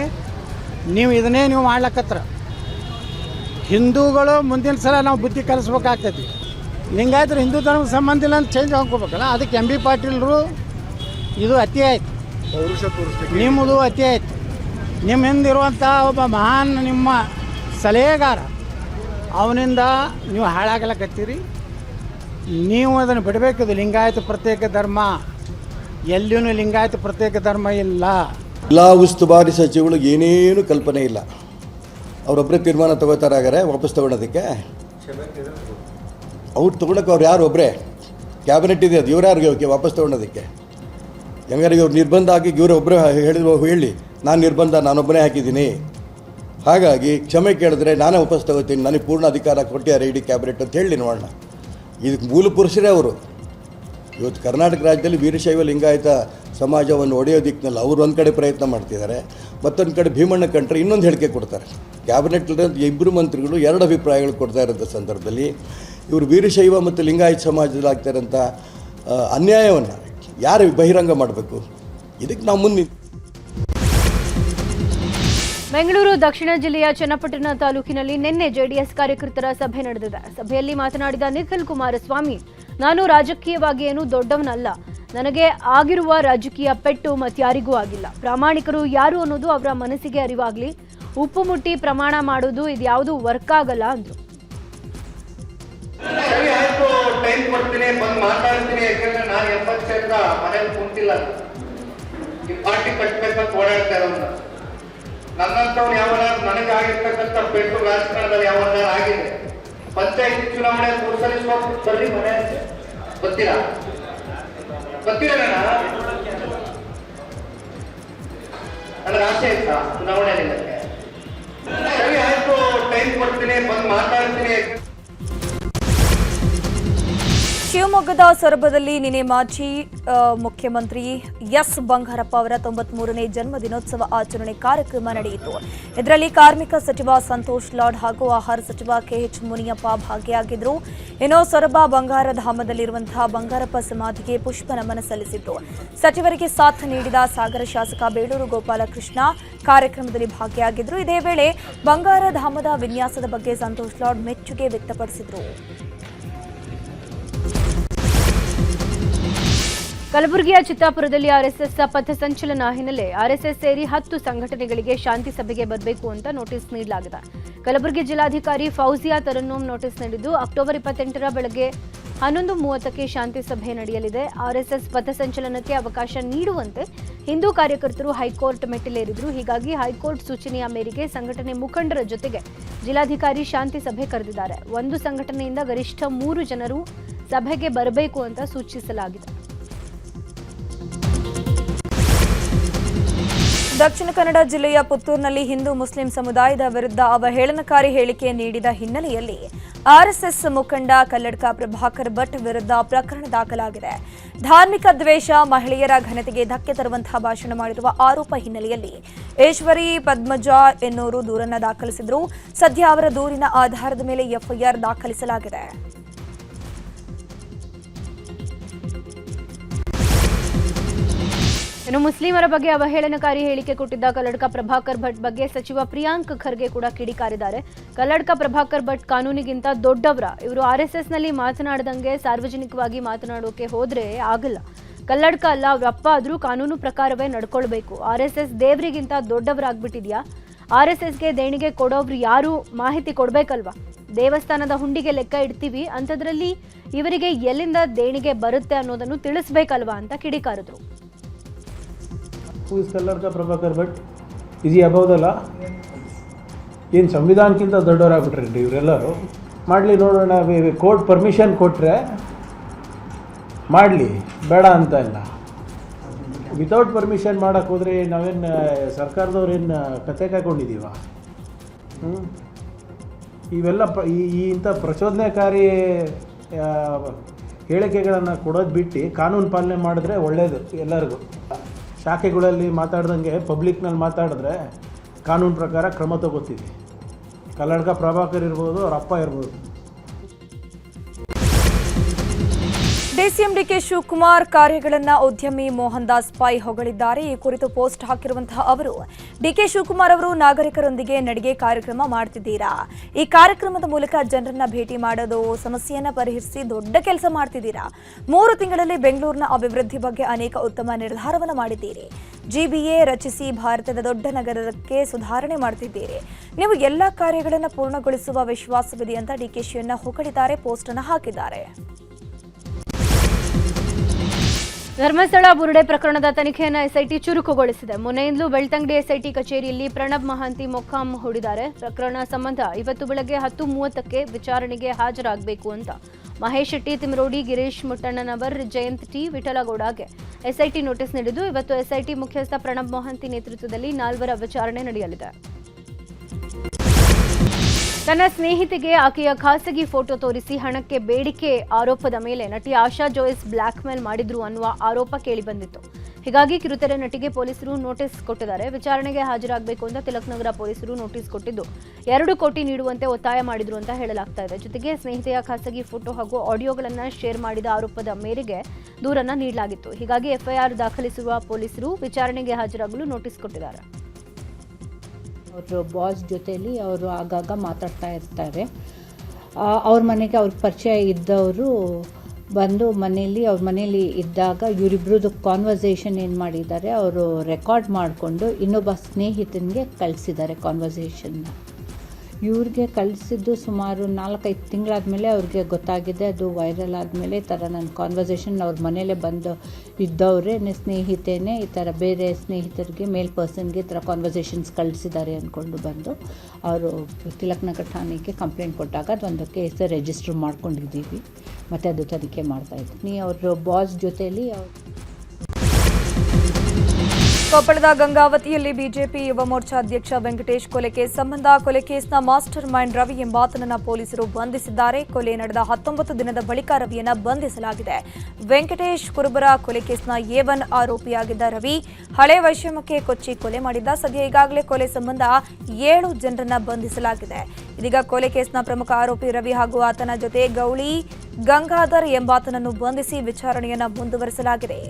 ನೀವು ಇದನ್ನೇ ನೀವು ಮಾಡ್ಲಕ್ಕತ್ರ. ಹಿಂದೂಗಳು ಮುಂದಿನ ಸಲ ನಾವು ಬುದ್ಧಿ ಕಲಿಸ್ಬೇಕಾಗ್ತೈತಿ. ಲಿಂಗಾಯತರು ಹಿಂದೂ ಧರ್ಮಕ್ಕೆ ಸಂಬಂಧ ಇಲ್ಲ ಅಂತ ಚೇಂಜ್ ಹಾಕೋಬೇಕಲ್ಲ. ಅದಕ್ಕೆ ಎಂಬಿ ಪಾಟೀಲ್ರು ಇದು ಅತಿ ಆಯ್ತು, ನಿಮ್ಮದು ಅತಿ ಆಯ್ತು. ನಿಮ್ಮ ಹಿಂದಿರುವಂಥ ಒಬ್ಬ ಮಹಾನ್ ನಿಮ್ಮ ಸಲಹೆಗಾರ ಅವನಿಂದ ನೀವು ಹಾಳಾಗಲಕತ್ತೀರಿ. ನೀವು ಅದನ್ನು ಬಿಡಬೇಕಿದು. ಲಿಂಗಾಯತ ಪ್ರತ್ಯೇಕ ಧರ್ಮ, ಎಲ್ಲಿಯೂ ಲಿಂಗಾಯತ ಪ್ರತ್ಯೇಕ ಧರ್ಮ ಇಲ್ಲ. ಎಲ್ಲ ಉಸ್ತುವಾರಿ ಸಚಿವಗಳಿಗೆ ಏನೇನು ಕಲ್ಪನೆ ಇಲ್ಲ. ಅವರೊಬ್ಬರೇ ತೀರ್ಮಾನ ತಗೋತಾರಾಗಾರೆ ವಾಪಸ್ ತಗೊಳೋದಕ್ಕೆ. ಅವ್ರು ತೊಗೊಳಕ್ಕೆ ಅವ್ರು ಯಾರು ಒಬ್ಬರೇ ಕ್ಯಾಬಿನೆಟ್ ಇದೆ, ಅದು ಇವ್ರ್ಯಾರಿಗೆ ವಾಪಸ್ ತೊಗೊಳೋದಕ್ಕೆ? ಹೆಂಗಾರಿಗೆ ಅವ್ರು ನಿರ್ಬಂಧ ಆಗಿ ಇವರೊಬ್ಬರೇ ಹೇಳಿ ನಾನು ನಿರ್ಬಂಧ ನಾನೊಬ್ಬನೇ ಹಾಕಿದ್ದೀನಿ, ಹಾಗಾಗಿ ಕ್ಷಮೆ ಕೇಳಿದ್ರೆ ನಾನೇ ವಾಪಸ್ ತಗೋತೀನಿ, ನನಗೆ ಪೂರ್ಣ ಅಧಿಕಾರ ಕೊಟ್ಟಿದ್ದಾರೆ ಇಡೀ ಕ್ಯಾಬಿನೆಟ್ ಅಂತ ಹೇಳಿ ನೋಡೋಣ. ಇದಕ್ಕೆ ಮೂಲ ಪುರುಷರೇ ಅವರು. ಇವತ್ತು ಕರ್ನಾಟಕ ರಾಜ್ಯದಲ್ಲಿ ವೀರಶೈವ ಲಿಂಗಾಯತ ಸಮಾಜವನ್ನು ಒಡೆಯೋ ದಿಕ್ಕಿನಲ್ಲಿ ಅವರು ಒಂದು ಕಡೆ ಪ್ರಯತ್ನ ಮಾಡ್ತಿದ್ದಾರೆ, ಮತ್ತೊಂದು ಕಡೆ ಭೀಮಣ್ಣ ಕಂಡ್ರೆ ಇನ್ನೊಂದು ಹೇಳಿಕೆ ಕೊಡ್ತಾರೆ. ಕ್ಯಾಬಿನೆಟ್ಲಿರೋ ಇಬ್ಬರು ಮಂತ್ರಿಗಳು ಎರಡು ಅಭಿಪ್ರಾಯಗಳು ಕೊಡ್ತಾ ಇರೋಂಥ ಸಂದರ್ಭದಲ್ಲಿ ಇವರು ವೀರಶೈವ ಮತ್ತು ಲಿಂಗಾಯತ ಸಮಾಜದಲ್ಲಿ ಆಗ್ತಾ ಇರೋಂಥ ಅನ್ಯಾಯವನ್ನು ಯಾರು ಬಹಿರಂಗ ಮಾಡಬೇಕು? ಇದಕ್ಕೆ ನಾವು ಮುಂದೆ. ಬೆಂಗಳೂರು ದಕ್ಷಿಣ ಜಿಲ್ಲೆಯ ಚನ್ನಪಟ್ಟಣ ತಾಲೂಕಿನಲ್ಲಿ ನಿನ್ನೆ ಜೆಡಿಎಸ್ ಕಾರ್ಯಕರ್ತರ ಸಭೆ ನಡೆದಿದೆ. ಸಭೆಯಲ್ಲಿ ಮಾತನಾಡಿದ ನಿಖಿಲ್ ಕುಮಾರಸ್ವಾಮಿ, ನಾನು ರಾಜಕೀಯವಾಗಿ ಏನು ದೊಡ್ಡವನಲ್ಲ, ನನಗೆ ಆಗಿರುವ ರಾಜಕೀಯ ಪೆಟ್ಟು ಮತ್ಯಾರಿಗೂ ಆಗಿಲ್ಲ. ಪ್ರಾಮಾಣಿಕರು ಯಾರು ಅನ್ನೋದು ಅವರ ಮನಸ್ಸಿಗೆ ಅರಿವಾಗಲಿ. ಉಪ್ಪು ಮುಟ್ಟಿ ಪ್ರಮಾಣ ಮಾಡೋದು ಇದ್ಯಾವುದು ವರ್ಕ್ ಆಗಲ್ಲ ಅಂದ್ರು. ಟೈಮ್ ಕೊಡ್ತೀನಿ, ಬಂದು ಮಾತಾಡ್ತೀನಿ. ಯಾಕಂದ್ರೆ ನಾನು 80 ವರ್ಷದಿಂದ ಮನೇಲಿ ಕುಂತಿಲ್ಲ, ಈ ಪಾರ್ಟಿ ಕಟ್ಟಬೇಕಂತ ಓಡಾಡ್ತಾ ಇರೋದು. ನನ್ನಂತವ್ರು ಯಾವಾಗ ನನಗೆ ಆಗಿರ್ತಕ್ಕಂಥ ಪೆಟ್ಟು ರಾಜಕಾರಣದಲ್ಲಿ ಯಾವಾಗ ಆಗಿದೆ. ಪಂಚಾಯತಿ ಚುನಾವಣೆ 3 ಸಲ ಸೋತು ಬರ್ರಿ ಮನೆ ಗೊತ್ತಿಲ್ಲ ನನಗೆ ಆಸೆ ಇತ್ತ ಚುನಾವಣೆ ನಿಲ್ಲಕ್ಕೆ. ಸರಿ ಆಯ್ತು, ಟೈಮ್ ಕೊಡ್ತೀನಿ, ಬಂದು ಮಾತಾಡ್ತೀನಿ. ಶಿವಮೊಗ್ಗದ ಸೊರಬದಲ್ಲಿ ನಿನ್ನೆ ಮಾಜಿ ಮುಖ್ಯಮಂತ್ರಿ ಎಸ್ ಬಂಗಾರಪ್ಪ ಅವರ 93ನೇ ಜನ್ಮ ದಿನೋತ್ಸವ ಆಚರಣೆ ಕಾರ್ಯಕ್ರಮ ನಡೆಯಿತು. ಇದರಲ್ಲಿ ಕಾರ್ಮಿಕ ಸಚಿವ ಸಂತೋಷ್ ಲಾಡ್ ಹಾಗೂ ಆಹಾರ ಸಚಿವ ಕೆಎಚ್ ಮುನಿಯಪ್ಪ ಭಾಗಿಯಾಗಿದ್ದರು. ಇನ್ನು ಸೊರಬ ಬಂಗಾರಧಾಮದಲ್ಲಿರುವಂತಹ ಬಂಗಾರಪ್ಪ ಸಮಾಧಿಗೆ ಪುಷ್ಪ ನಮನ ಸಲ್ಲಿಸಿದ್ದು, ಸಚಿವರಿಗೆ ಸಾಥ್ ನೀಡಿದ ಸಾಗರ ಶಾಸಕ ಬೇಳೂರು ಗೋಪಾಲಕೃಷ್ಣ ಕಾರ್ಯಕ್ರಮದಲ್ಲಿ ಭಾಗಿಯಾಗಿದ್ದರು. ಇದೇ ವೇಳೆ ಬಂಗಾರಧಾಮದ ವಿನ್ಯಾಸದ ಬಗ್ಗೆ ಸಂತೋಷ್ ಲಾಡ್ ಮೆಚ್ಚುಗೆ ವ್ಯಕ್ತಪಡಿಸಿದರು. ಕಲಬುರಗಿಯ ಚಿತ್ತಾಪುರದಲ್ಲಿ ಆರ್ಎಸ್ಎಸ್ ಪಥಸಂಚಲನ ಹಿನ್ನೆಲೆ ಆರ್ಎಸ್ಎಸ್ ಸೇರಿ 10 ಸಂಘಟನೆಗಳಿಗೆ ಶಾಂತಿ ಸಭೆಗೆ ಬರಬೇಕು ಅಂತ ನೋಟಿಸ್ ನೀಡಲಾಗಿದೆ. ಕಲಬುರಗಿ ಜಿಲ್ಲಾಧಿಕಾರಿ ಫೌಜಿಯಾ ತರನ್ನೂಮ್ ನೋಟಿಸ್ ನೀಡಿದ್ದು, ಅಕ್ಟೋಬರ್ 28ರ ಬೆಳಗ್ಗೆ 11:30ಕ್ಕೆ ಶಾಂತಿ ಸಭೆ ನಡೆಯಲಿದೆ. ಆರ್ಎಸ್ಎಸ್ ಪಥಸಂಚಲನಕ್ಕೆ ಅವಕಾಶ ನೀಡುವಂತೆ ಹಿಂದೂ ಕಾರ್ಯಕರ್ತರು ಹೈಕೋರ್ಟ್ ಮೆಟ್ಟಿಲೇರಿದ್ರು. ಹೀಗಾಗಿ ಹೈಕೋರ್ಟ್ ಸೂಚನೆಯ ಮೇರೆಗೆ ಸಂಘಟನೆ ಮುಖಂಡರ ಜೊತೆಗೆ ಜಿಲ್ಲಾಧಿಕಾರಿ ಶಾಂತಿ ಸಭೆ ಕರೆದಿದ್ದಾರೆ. ಒಂದು ಸಂಘಟನೆಯಿಂದ ಗರಿಷ್ಠ 3 ಜನರು ಸಭೆಗೆ ಬರಬೇಕು ಅಂತ ಸೂಚಿಸಲಾಗಿದೆ. ದಕ್ಷಿಣ ಕನ್ನಡ ಜಿಲ್ಲೆಯ ಪುತ್ತೂರಿನಲ್ಲಿ ಹಿಂದೂ ಮುಸ್ಲಿಂ ಸಮುದಾಯದ ವಿರುದ್ಧ ಅವಹೇಳನಕಾರಿ ಹೇಳಿಕೆ ನೀಡಿದ ಹಿನ್ನೆಲೆಯಲ್ಲಿ ಆರ್ಎಸ್ಎಸ್ ಮುಖಂಡ ಕಲ್ಲಡ್ಕ ಪ್ರಭಾಕರ್ ಭಟ್ ವಿರುದ್ಧ ಪ್ರಕರಣ ದಾಖಲಾಗಿದೆ. ಧಾರ್ಮಿಕ ದ್ವೇಷ, ಮಹಿಳೆಯರ ಘನತೆಗೆ ಧಕ್ಕೆ ತರುವಂತಹ ಭಾಷಣ ಮಾಡಿರುವ ಆರೋಪ ಹಿನ್ನೆಲೆಯಲ್ಲಿ ಈಶ್ವರಿ ಪದ್ಮಜಾ ಎನ್ನುವರು ದೂರನ್ನ ದಾಖಲಿಸಿದ್ರು. ಸದ್ಯ ಅವರ ದೂರಿನ ಆಧಾರದ ಮೇಲೆ ಎಫ್ಐಆರ್ ದಾಖಲಿಸಲಾಗಿದೆ. ಇನ್ನು ಮುಸ್ಲಿಮರ ಬಗ್ಗೆ ಅವಹೇಳನಕಾರಿ ಹೇಳಿಕೆ ಕೊಟ್ಟಿದ್ದ ಕಲ್ಲಡ್ಕ ಪ್ರಭಾಕರ್ ಭಟ್ ಬಗ್ಗೆ ಸಚಿವ ಪ್ರಿಯಾಂಕ್ ಖರ್ಗೆ ಕೂಡ ಕಿಡಿಕಾರಿದ್ದಾರೆ. ಕಲ್ಲಡ್ಕ ಪ್ರಭಾಕರ್ ಭಟ್ ಕಾನೂನಿಗಿಂತ ದೊಡ್ಡವರ, ಇವರು ಆರ್ಎಸ್ಎಸ್ನಲ್ಲಿ ಮಾತನಾಡದಂಗೆ ಸಾರ್ವಜನಿಕವಾಗಿ ಮಾತನಾಡೋಕೆ ಹೋದ್ರೆ ಆಗಲ್ಲ. ಕಲ್ಲಡ್ಕ ಅಲ್ಲ, ಅವರಪ್ಪ ಆದ್ರೂ ಕಾನೂನು ಪ್ರಕಾರವೇ ನಡ್ಕೊಳ್ಬೇಕು. ಆರ್ಎಸ್ಎಸ್ ದೇವರಿಗಿಂತ ದೊಡ್ಡವರಾಗ್ಬಿಟ್ಟಿದ್ಯಾ? ಆರ್ಎಸ್ಎಸ್ಗೆ ದೇಣಿಗೆ ಕೊಡೋವ್ರು ಯಾರು ಮಾಹಿತಿ ಕೊಡ್ಬೇಕಲ್ವಾ? ದೇವಸ್ಥಾನದ ಹುಂಡಿಗೆ ಲೆಕ್ಕ ಇಡ್ತೀವಿ, ಅಂಥದ್ರಲ್ಲಿ ಇವರಿಗೆ ಎಲ್ಲಿಂದ ದೇಣಿಗೆ ಬರುತ್ತೆ ಅನ್ನೋದನ್ನು ತಿಳಿಸ್ಬೇಕಲ್ವಾ ಅಂತ ಕಿಡಿಕಾರಿದ್ರು. Who is Kalladka Prabhakar Bhat? Is he ಅಬೌದಲ್ಲ? ಏನು ಸಂವಿಧಾನಕ್ಕಿಂತ ದೊಡ್ಡವರಾಗ್ಬಿಟ್ರಿ ಇವರೆಲ್ಲರೂ? ಮಾಡಲಿ ನೋಡೋಣ. ಕೋರ್ಟ್ ಪರ್ಮಿಷನ್ ಕೊಟ್ಟರೆ ಮಾಡಲಿ, ಬೇಡ ಅಂತ ಇಲ್ಲ. ವಿತೌಟ್ ಪರ್ಮಿಷನ್ ಮಾಡೋಕ್ಕೆ ಹೋದರೆ ನಾವೇನು ಸರ್ಕಾರದವ್ರೇನು ಕತೆ ಕಾಯ್ಕೊಂಡಿದ್ದೀವ? ಇವೆಲ್ಲ ಇಂಥ ಪ್ರಚೋದನೆಕಾರಿ ಹೇಳಿಕೆಗಳನ್ನು ಕೊಡೋದು ಬಿಟ್ಟು ಕಾನೂನು ಪಾಲನೆ ಮಾಡಿದ್ರೆ ಒಳ್ಳೆಯದು ಎಲ್ಲರಿಗೂ. ಶಾಖೆಗಳಲ್ಲಿ ಮಾತಾಡ್ದಂಗೆ ಪಬ್ಲಿಕ್ನಲ್ಲಿ ಮಾತಾಡಿದ್ರೆ ಕಾನೂನು ಪ್ರಕಾರ ಕ್ರಮ ತಗೋತೀವಿ. ಕಲ್ಲಡ್ಕ ಪ್ರಭಾಕರ್ ಇರ್ಬೋದು, ಅವ್ರ ಅಪ್ಪ ಇರ್ಬೋದು. ಡಿಸಿಎಂ ಡಿಕೆ ಶಿವಕುಮಾರ್ ಕಾರ್ಯಗಳನ್ನು ಉದ್ಯಮಿ ಮೋಹನ್ ದಾಸ್ ಪೈ ಹೊಗಳಿದ್ದಾರೆ. ಈ ಕುರಿತು ಪೋಸ್ಟ್ ಹಾಕಿರುವಂತಹ ಅವರು, ಡಿಕೆ ಶಿವಕುಮಾರ್ ಅವರು ನಾಗರಿಕರೊಂದಿಗೆ ನಡಿಗೆ ಕಾರ್ಯಕ್ರಮ ಮಾಡ್ತಿದ್ದೀರಾ? ಈ ಕಾರ್ಯಕ್ರಮದ ಮೂಲಕ ಜನರನ್ನ ಭೇಟಿ ಮಾಡೋದು, ಸಮಸ್ಯೆಯನ್ನ ಪರಿಹರಿಸಿ ದೊಡ್ಡ ಕೆಲಸ ಮಾಡ್ತಿದ್ದೀರಾ. 3 ತಿಂಗಳಲ್ಲಿ ಬೆಂಗಳೂರಿನ ಅಭಿವೃದ್ಧಿ ಬಗ್ಗೆ ಅನೇಕ ಉತ್ತಮ ನಿರ್ಧಾರವನ್ನು ಮಾಡಿದ್ದೀರಿ. GBA ರಚಿಸಿ ಭಾರತದ ದೊಡ್ಡ ನಗರಕ್ಕೆ ಸುಧಾರಣೆ ಮಾಡ್ತಿದ್ದೀರಿ. ನೀವು ಎಲ್ಲ ಕಾರ್ಯಗಳನ್ನು ಪೂರ್ಣಗೊಳಿಸುವ ವಿಶ್ವಾಸವಿದೆ ಅಂತ ಡಿಕೆಶಿಯನ್ನ ಹೊಗಳಿದ್ದಾರೆ, ಪೋಸ್ಟ್ ಅನ್ನು ಹಾಕಿದ್ದಾರೆ. ಧರ್ಮಸ್ಥಳ ಬುರುಡೆ ಪ್ರಕರಣದ ತನಿಖೆಯನ್ನು ಎಸ್ಐಟಿ ಚುರುಕುಗೊಳಿಸಿದೆ. ಮೊನ್ನೆಯಿಂದಲೂ ಬೆಳ್ತಂಗಡಿ ಎಸ್ಐಟಿ ಕಚೇರಿಯಲ್ಲಿ ಪ್ರಣಬ್ ಮಹಾಂತಿ ಮೊಕ್ಕಾಂ ಹೂಡಿದ್ದಾರೆ. ಪ್ರಕರಣ ಸಂಬಂಧ ಇವತ್ತು ಬೆಳಗ್ಗೆ 10:30ಕ್ಕೆ ವಿಚಾರಣೆಗೆ ಹಾಜರಾಗಬೇಕು ಅಂತ ಮಹೇಶ್ ಶೆಟ್ಟಿ, ತಿಮರೋಡಿ, ಗಿರೀಶ್ ಮುಟ್ಟಣ್ಣನವರ್, ಜಯಂತ್ ಟಿ, ವಿಠಲಗೌಡಗೆ ಎಸ್ಐಟಿ ನೋಟಿಸ್ ನೀಡಿದ್ದು, ಇವತ್ತು ಎಸ್ಐಟಿ ಮುಖ್ಯಸ್ಥ ಪ್ರಣಬ್ ಮಹಾಂತಿ ನೇತೃತ್ವದಲ್ಲಿ 4 ವಿಚಾರಣೆ ನಡೆಯಲಿದೆ. ತನ್ನ ಸ್ನೇಹಿತೆಗೆ ಆಕೆಯ ಖಾಸಗಿ ಫೋಟೋ ತೋರಿಸಿ ಹಣಕ್ಕೆ ಬೇಡಿಕೆ ಆರೋಪದ ಮೇಲೆ ನಟಿ ಆಶಾ ಜೋಯ್ಸ್ ಬ್ಲ್ಯಾಕ್ ಮೇಲ್ ಮಾಡಿದ್ರು ಅನ್ನುವ ಆರೋಪ ಕೇಳಿಬಂದಿತ್ತು. ಹೀಗಾಗಿ ಕಿರುತೆರೆ ನಟಿಗೆ ಪೊಲೀಸರು ನೋಟಿಸ್ ಕೊಟ್ಟಿದ್ದಾರೆ. ವಿಚಾರಣೆಗೆ ಹಾಜರಾಗಬೇಕು ಅಂತ ತಿಲಕ್ ನಗರ ಪೊಲೀಸರು ನೋಟಿಸ್ ಕೊಟ್ಟಿದ್ದು 2 ಕೋಟಿ ನೀಡುವಂತೆ ಒತ್ತಾಯ ಮಾಡಿದ್ರು ಅಂತ ಹೇಳಲಾಗ್ತಾ ಇದೆ. ಜೊತೆಗೆ ಸ್ನೇಹಿತೆಯ ಖಾಸಗಿ ಫೋಟೋ ಹಾಗೂ ಆಡಿಯೋಗಳನ್ನು ಶೇರ್ ಮಾಡಿದ ಆರೋಪದ ಮೇರೆಗೆ ದೂರನ್ನ ನೀಡಲಾಗಿತ್ತು. ಹೀಗಾಗಿ ಎಫ್ಐಆರ್ ದಾಖಲಿಸಿರುವ ಪೊಲೀಸರು ವಿಚಾರಣೆಗೆ ಹಾಜರಾಗಲು ನೋಟಿಸ್ ಕೊಟ್ಟಿದ್ದಾರೆ. ಅವ್ರ ಬಾಸ್ ಜೊತೆಯಲ್ಲಿ ಅವರು ಆಗಾಗ ಮಾತಾಡ್ತಾ ಇರ್ತಾರೆ. ಅವ್ರ ಮನೆಗೆ ಅವ್ರ ಪರಿಚಯ ಇದ್ದವರು ಬಂದು ಅವ್ರ ಮನೇಲಿ ಇದ್ದಾಗ ಇವರಿಬ್ರದ್ದು ಕಾನ್ವರ್ಸೇಷನ್ ಏನು ಮಾಡಿದ್ದಾರೆ, ಅವರು ರೆಕಾರ್ಡ್ ಮಾಡಿಕೊಂಡು ಇನ್ನೊಬ್ಬ ಸ್ನೇಹಿತನಿಗೆ ಕಳಿಸಿದ್ದಾರೆ ಕಾನ್ವರ್ಸೇಷನ್ನ. ಇವ್ರಿಗೆ ಕಳಿಸಿದ್ದು ಸುಮಾರು 4-5 ತಿಂಗಳಾದಮೇಲೆ ಅವ್ರಿಗೆ ಗೊತ್ತಾಗಿದೆ. ಅದು ವೈರಲ್ ಆದಮೇಲೆ ಈ ಥರ ನನ್ನ ಕಾನ್ವರ್ಸೇಷನ್ ಅವ್ರ ಮನೇಲೇ ಬಂದು ಇದ್ದವರೇ ಸ್ನೇಹಿತೇನೆ ಈ ಥರ ಬೇರೆ ಸ್ನೇಹಿತರಿಗೆ ಮೇಲ್ ಪರ್ಸನ್ಗೆ ಈ ಥರ ಕಾನ್ವರ್ಸೇಷನ್ಸ್ ಕಳಿಸಿದ್ದಾರೆ ಅಂದ್ಕೊಂಡು ಬಂದು ಅವರು ತಿಲಕ್ ನಗರ ಠಾಣೆಗೆ ಕಂಪ್ಲೇಂಟ್ ಕೊಟ್ಟಾಗ ಅದೊಂದು ಕೇಸ್ ರಿಜಿಸ್ಟರ್ ಮಾಡ್ಕೊಂಡಿದ್ದೀವಿ ಮತ್ತು ಅದು ತನಿಖೆ ಮಾಡ್ತಾಯಿದ್ದೀನಿ. ಅವ್ರ ಬಾಸ್ ಜೊತೆಯಲ್ಲಿ ಕೊಪ್ಪಳದ ಗಂಗಾವತಿಯಲ್ಲಿ ಬಿಜೆಪಿ ಯುವ ಮೋರ್ಚಾ ಅಧ್ಯಕ್ಷ ವೆಂಕಟೇಶ್ ಕೊಲೆ ಕೇಸ್ ಸಂಬಂಧ ಕೊಲೆ ಕೇಸ್ನ ಮಾಸ್ಟರ್ ಮೈಂಡ್ ರವಿ ಎಂಬಾತನನ್ನ ಪೊಲೀಸರು ಬಂಧಿಸಿದ್ದಾರೆ. ಕೊಲೆ ನಡೆದ 19 ದಿನದ ಬಳಿಕ ರವಿಯನ್ನ ಬಂಧಿಸಲಾಗಿದೆ. ವೆಂಕಟೇಶ್ ಕುರುಬರ ಕೊಲೆ ಕೇಸ್ನ A1 ಆರೋಪಿಯಾಗಿದ್ದ ರವಿ ಹಳೆ ವೈಷಮ್ಯಕ್ಕೆ ಕೊಚ್ಚಿ ಕೊಲೆ ಮಾಡಿದ್ದ. ಸದ್ಯ ಈಗಾಗಲೇ ಕೊಲೆ ಸಂಬಂಧ 7 ಜನರನ್ನ ಬಂಧಿಸಲಾಗಿದೆ. ಇದೀಗ ಕೊಲೆ ಕೇಸ್ನ ಪ್ರಮುಖ ಆರೋಪಿ ರವಿ ಹಾಗೂ ಆತನ ಜೊತೆ ಗೌಳಿ ಗಂಗಾಧರ್ ಎಂಬಾತನನ್ನು ಬಂಧಿಸಿ ವಿಚಾರಣೆಯನ್ನ ಮುಂದುವರಿಸಲಾಗಿದೆ.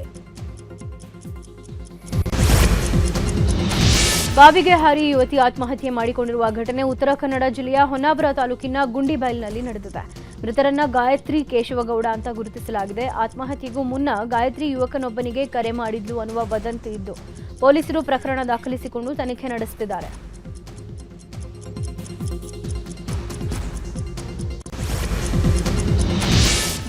ಬಾವಿಗೆ ಹಾರಿ ಯುವತಿ ಆತ್ಮಹತ್ಯೆ ಮಾಡಿಕೊಂಡಿರುವ ಘಟನೆ ಉತ್ತರ ಕನ್ನಡ ಜಿಲ್ಲೆಯ ಹೊನ್ನಾವರ ತಾಲೂಕಿನ ಗುಂಡಿಬೈಲ್ನಲ್ಲಿ ನಡೆದಿದೆ. ಮೃತರನ್ನ ಗಾಯತ್ರಿ ಕೇಶವಗೌಡ ಅಂತ ಗುರುತಿಸಲಾಗಿದೆ. ಆತ್ಮಹತ್ಯೆಗೂ ಮುನ್ನ ಗಾಯತ್ರಿ ಯುವಕನೊಬ್ಬನಿಗೆ ಕರೆ ಮಾಡಿದ್ಲು ಅನ್ನುವ ವದಂತಿ ಇದ್ದು ಪೊಲೀಸರು ಪ್ರಕರಣ ದಾಖಲಿಸಿಕೊಂಡು ತನಿಖೆ ನಡೆಸುತ್ತಿದ್ದಾರೆ.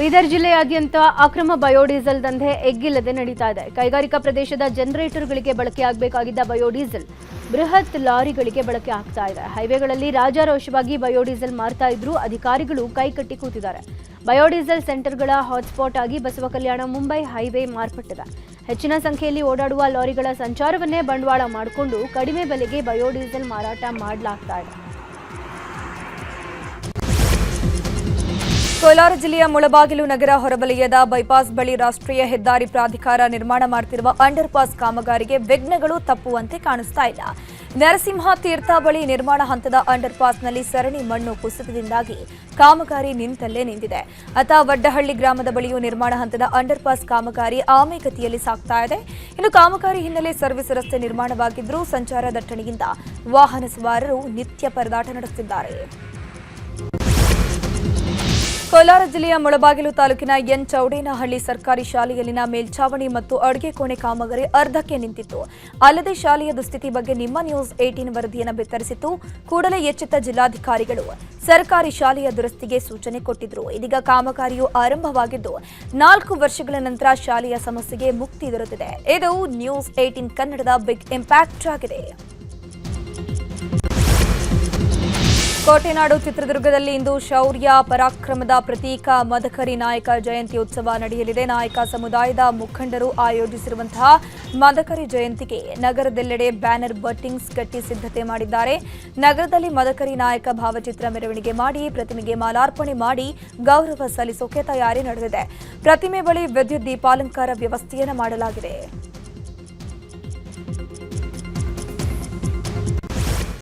ಬೀದರ್ ಜಿಲ್ಲೆಯಾದ್ಯಂತ ಅಕ್ರಮ ಬಯೋಡೀಸೆಲ್ ದಂಧೆ ಎಗ್ಗಿಲ್ಲದೆ ನಡೀತಾ ಇದೆ. ಕೈಗಾರಿಕಾ ಪ್ರದೇಶದ ಜನರೇಟರ್ಗಳಿಗೆ ಬಳಕೆಯಾಗಬೇಕಾಗಿದ್ದ ಬಯೋಡೀಸೆಲ್ ಬೃಹತ್ ಲಾರಿಗಳಿಗೆ ಬಳಕೆ ಆಗ್ತಾ ಇದೆ. ಹೈವೇಗಳಲ್ಲಿ ರಾಜಾರೋಷವಾಗಿ ಬಯೋಡೀಸೆಲ್ ಮಾರ್ತಾ ಇದ್ರೂ ಅಧಿಕಾರಿಗಳು ಕೈಕಟ್ಟಿ ಕೂತಿದ್ದಾರೆ. ಬಯೋಡೀಸೆಲ್ ಸೆಂಟರ್ಗಳ ಹಾಟ್ಸ್ಪಾಟ್ ಆಗಿ ಬಸವಕಲ್ಯಾಣ ಮುಂಬೈ ಹೈವೇ ಮಾರ್ಪಟ್ಟಿದೆ. ಹೆಚ್ಚಿನ ಸಂಖ್ಯೆಯಲ್ಲಿ ಓಡಾಡುವ ಲಾರಿಗಳ ಸಂಚಾರವನ್ನೇ ಬಂಡವಾಳ ಮಾಡಿಕೊಂಡು ಕಡಿಮೆ ಬೆಲೆಗೆ ಬಯೋಡೀಸೆಲ್ ಮಾರಾಟ ಮಾಡಲಾಗ್ತಾ ಇದೆ. ಕೋಲಾರ ಜಿಲ್ಲೆಯ ಮುಳಬಾಗಿಲು ನಗರ ಹೊರವಲಯದ ಬೈಪಾಸ್ ಬಳಿ ರಾಷ್ಟ್ರೀಯ ಹೆದ್ದಾರಿ ಪ್ರಾಧಿಕಾರ ನಿರ್ಮಾಣ ಮಾಡುತ್ತಿರುವ ಅಂಡರ್ ಪಾಸ್ ಕಾಮಗಾರಿಗೆ ವಿಘ್ನಗಳು ತಪ್ಪುವಂತೆ ಕಾಣಿಸ್ತಾ ಇಲ್ಲ. ನರಸಿಂಹ ತೀರ್ಥ ಬಳಿ ನಿರ್ಮಾಣ ಹಂತದ ಅಂಡರ್ ಪಾಸ್ನಲ್ಲಿ ಸರಣಿ ಮಣ್ಣು ಕುಸಿತದಿಂದಾಗಿ ಕಾಮಗಾರಿ ನಿಂತಲ್ಲೇ ನಿಂತಿದೆ. ವಡ್ಡಹಳ್ಳಿ ಗ್ರಾಮದ ಬಳಿಯೂ ನಿರ್ಮಾಣ ಹಂತದ ಅಂಡರ್ ಪಾಸ್ ಕಾಮಗಾರಿ ಆಮೆಗತಿಯಲ್ಲಿ ಸಾಗ್ತಾ ಇದೆ. ಇನ್ನು ಕಾಮಗಾರಿ ಹಿನ್ನೆಲೆ ಸರ್ವಿಸ್ ರಸ್ತೆ ನಿರ್ಮಾಣವಾಗಿದ್ದರೂ ಸಂಚಾರ ದಟ್ಟಣೆಯಿಂದ ವಾಹನ ಸವಾರರು ನಿತ್ಯ ಪರದಾಟ ನಡೆಸುತ್ತಿದ್ದಾರೆ. ಕೋಲಾರ ಜಿಲ್ಲೆಯ ಮುಳಬಾಗಿಲು ತಾಲೂಕಿನ ಎನ್ ಚೌಡೇನಹಳ್ಳಿ ಸರ್ಕಾರಿ ಶಾಲೆಯಲ್ಲಿನ ಮೇಲ್ಛಾವಣಿ ಮತ್ತು ಅಡುಗೆ ಕೋಣೆ ಕಾಮಗಾರಿ ಅರ್ಧಕ್ಕೆ ನಿಂತಿತ್ತು. ಅಲ್ಲದೆ ಶಾಲೆಯ ದುಸ್ಥಿತಿ ಬಗ್ಗೆ ನಿಮ್ಮ ನ್ಯೂಸ್ 18 ವರದಿಯನ್ನು ಬಿತ್ತರಿಸಿತ್ತು. ಕೂಡಲೇ ಎಚ್ಚೆತ್ತ ಜಿಲ್ಲಾಧಿಕಾರಿಗಳು ಸರ್ಕಾರಿ ಶಾಲೆಯ ದುರಸ್ತಿಗೆ ಸೂಚನೆ ಕೊಟ್ಟಿದ್ರು. ಇದೀಗ ಕಾಮಗಾರಿಯು ಆರಂಭವಾಗಿದ್ದು 4 ವರ್ಷಗಳ ನಂತರ ಶಾಲೆಯ ಸಮಸ್ಯೆಗೆ ಮುಕ್ತಿ ದೊರೆತಿದೆ. ಇದು ನ್ಯೂಸ್ 18 ಕನ್ನಡದ ಬಿಗ್ ಇಂಪ್ಯಾಕ್ಟ್ ಆಗಿದೆ. ಕೋಟೆನಾಡು ಚಿತ್ರದುರ್ಗದಲ್ಲಿ ಇಂದು ಶೌರ್ಯ ಪರಾಕ್ರಮದ ಪ್ರತೀಕ ಮದಕರಿ ನಾಯಕ ಜಯಂತಿ ಉತ್ಸವ ನಡೆಯಲಿದೆ. ನಾಯಕ ಸಮುದಾಯದ ಮುಖಂಡರು ಆಯೋಜಿಸಿರುವಂತಹ ಮದಕರಿ ಜಯಂತಿಗೆ ನಗರದೆಲ್ಲೆಡೆ ಬ್ಯಾನರ್ ಬಟ್ಟಿಂಗ್ಸ್ ಕಟ್ಟಿ ಸಿದ್ಧತೆ ಮಾಡಿದ್ದಾರೆ. ನಗರದಲ್ಲಿ ಮದಕರಿ ನಾಯಕ ಭಾವಚಿತ್ರ ಮೆರವಣಿಗೆ ಮಾಡಿ ಪ್ರತಿಮೆಗೆ ಮಾಲಾರ್ಪಣೆ ಮಾಡಿ ಗೌರವ ಸಲ್ಲಿಸೋಕೆ ತಯಾರಿ ನಡೆದಿದೆ. ಪ್ರತಿಮೆ ಬಳಿ ವಿದ್ಯುತ್ ದೀಪಾಲಂಕಾರ ವ್ಯವಸ್ಥೆಯನ್ನು ಮಾಡಲಾಗಿದೆ.